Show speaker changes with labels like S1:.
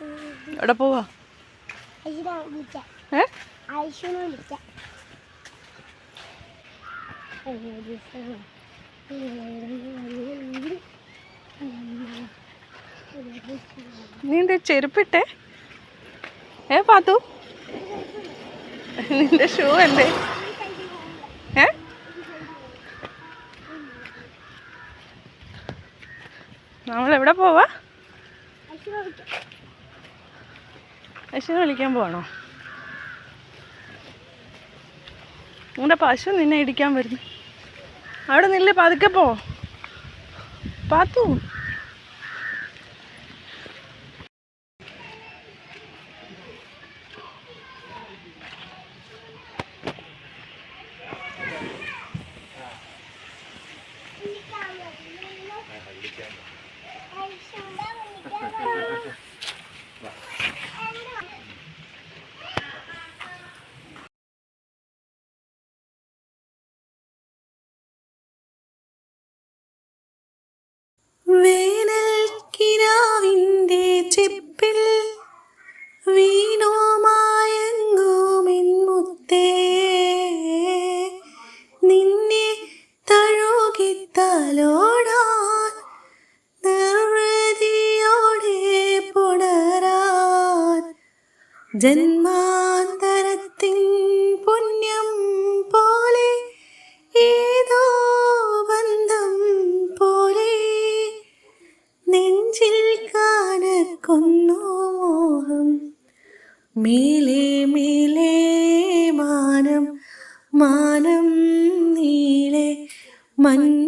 S1: എവിടെ പോവാ? നീ എന്താ ചെരുപ്പിട്ടെ? പാത്തു, നിന്റെ ഷൂ എന്തേ? നമ്മളെവിടെ പോവാ? പശുവിനെ വിളിക്കാൻ പോവാണോ? നിങ്ങളുടെ പശു നിന്നെ ഇടിക്കാൻ വരുന്നു. അവിടെ നില്ല്, പതുക്കെ പോ പാത്തു.
S2: വേനൽക്കിനാവിൻ്റെ ചെപ്പിൽ വീണോ മായങ്ങുമെൻമുത്തേ, നിന്നെ തഴുകിത്തലോടാൻ നിർവൃതിയോടെ പുണരാൻ ജന്മാന്തരത്തിൻ പുണ്യം പോലെ ഏതോ ബന്ധം പോലെ നെഞ്ചിൽ കനക്കുന്നു മോഹം. മേലെ മേലെ മാനം മാനം നീളെ മഞ്ഞ